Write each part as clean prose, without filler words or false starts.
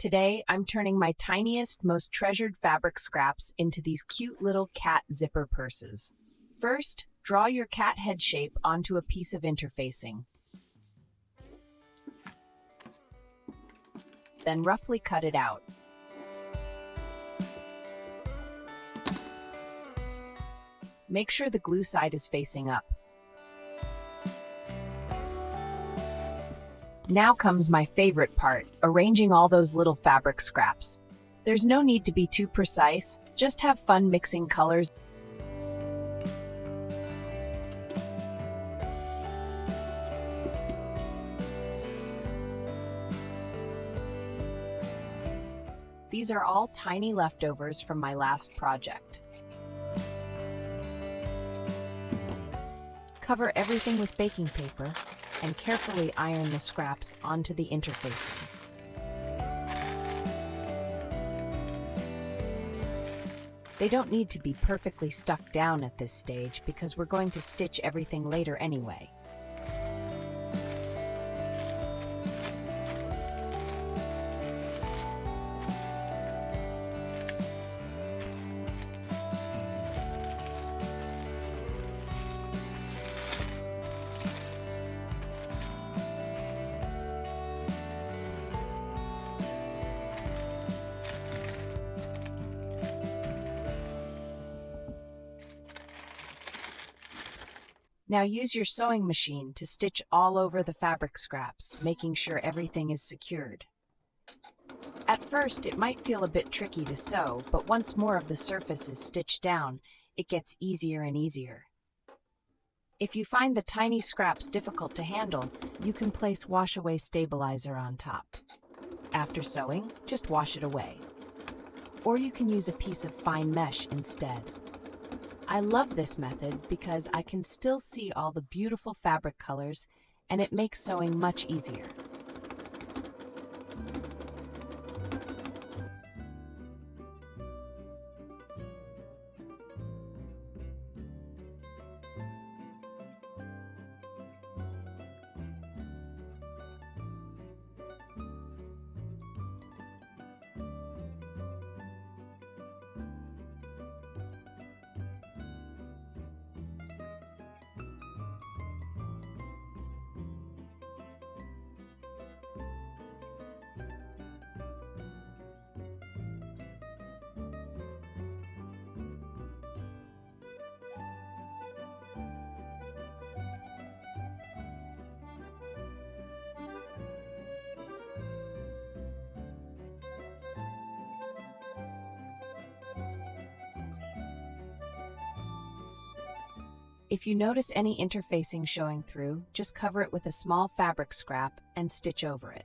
Today, I'm turning my tiniest, most treasured fabric scraps into these cute little cat zipper purses. First, draw your cat head shape onto a piece of interfacing. Then roughly cut it out. Make sure the glue side is facing up. Now comes my favorite part, arranging all those little fabric scraps. There's no need to be too precise, just have fun mixing colors. These are all tiny leftovers from my last project. Cover everything with baking paper and carefully iron the scraps onto the interfacing. They don't need to be perfectly stuck down at this stage because we're going to stitch everything later anyway. Now use your sewing machine to stitch all over the fabric scraps, making sure everything is secured. At first, it might feel a bit tricky to sew, but once more of the surface is stitched down, it gets easier and easier. If you find the tiny scraps difficult to handle, you can place wash-away stabilizer on top. After sewing, just wash it away. Or you can use a piece of fine mesh instead. I love this method because I can still see all the beautiful fabric colors, and it makes sewing much easier. If you notice any interfacing showing through, just cover it with a small fabric scrap and stitch over it.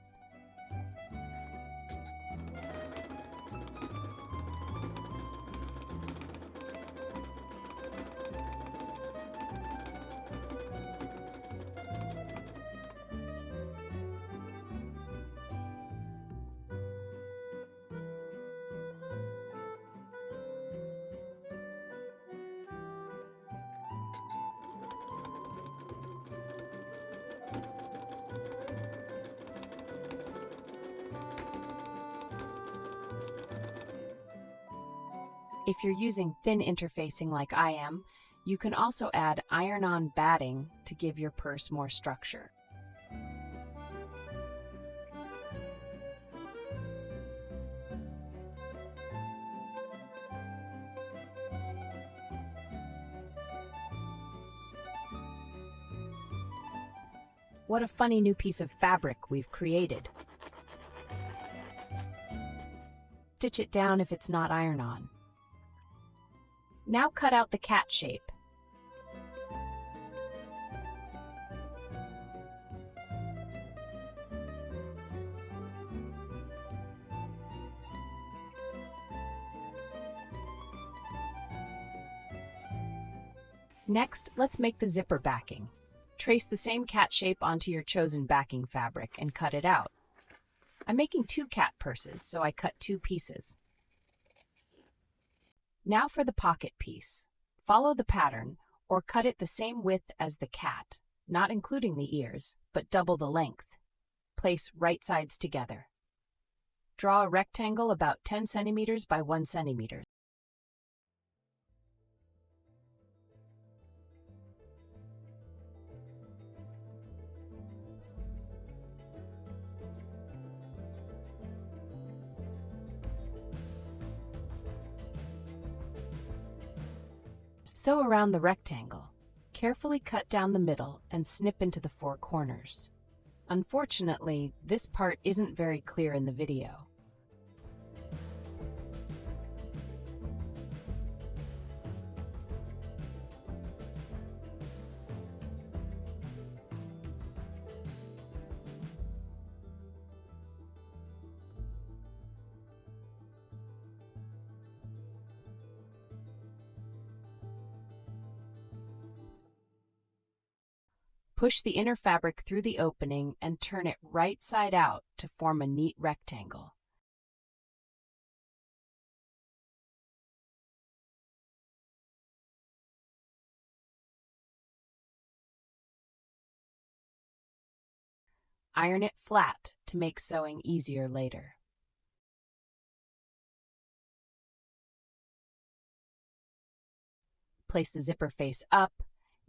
If you're using thin interfacing like I am, you can also add iron-on batting to give your purse more structure. What a funny new piece of fabric we've created. Stitch it down if it's not iron-on. Now cut out the cat shape. Next, let's make the zipper backing. Trace the same cat shape onto your chosen backing fabric and cut it out. I'm making 2 cat purses, so I cut 2 pieces. Now for the pocket piece. Follow the pattern, or cut it the same width as the cat, not including the ears, but double the length. Place right sides together. Draw a rectangle about 10 centimeters by 1 centimeter. Sew around the rectangle. Carefully cut down the middle and snip into the 4 corners. Unfortunately, this part isn't very clear in the video. Push the inner fabric through the opening and turn it right side out to form a neat rectangle. Iron it flat to make sewing easier later. Place the zipper face up,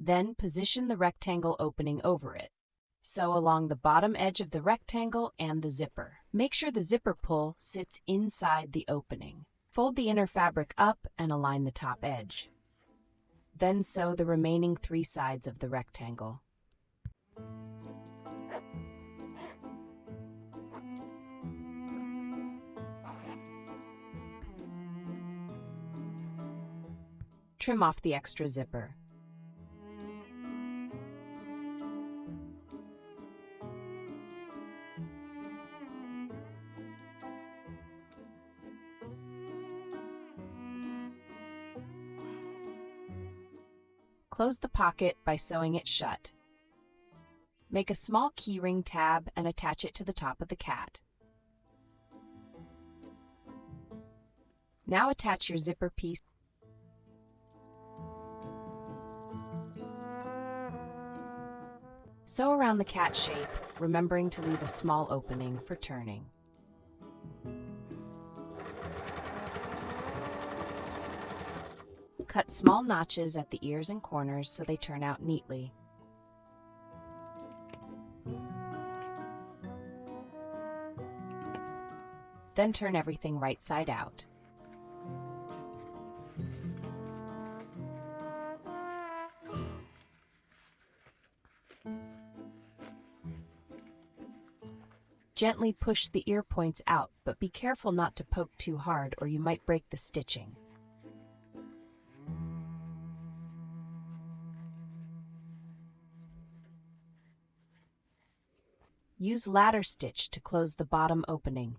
then position the rectangle opening over it. Sew along the bottom edge of the rectangle and the zipper. Make sure the zipper pull sits inside the opening. Fold the inner fabric up and align the top edge. Then sew the remaining 3 sides of the rectangle. Trim off the extra zipper. Close the pocket by sewing it shut. Make a small keyring tab and attach it to the top of the cat. Now attach your zipper piece. Sew around the cat shape, remembering to leave a small opening for turning. Cut small notches at the ears and corners so they turn out neatly. Then turn everything right side out. Gently push the ear points out, but be careful not to poke too hard or you might break the stitching. Use ladder stitch to close the bottom opening.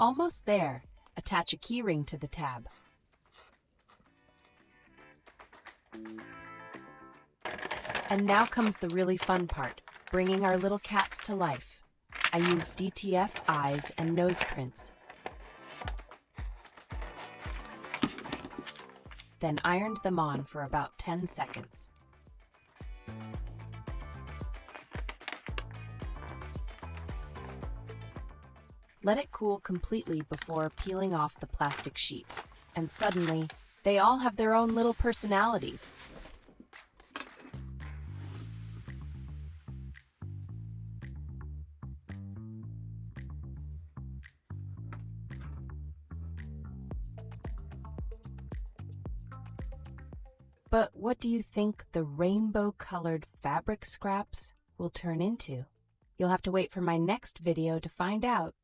Almost there. Attach a keyring to the tab. And now comes the really fun part, bringing our little cats to life. I used DTF eyes and nose prints. Then ironed them on for about 10 seconds. Let it cool completely before peeling off the plastic sheet. And suddenly, they all have their own little personalities. But what do you think the rainbow-colored fabric scraps will turn into? You'll have to wait for my next video to find out.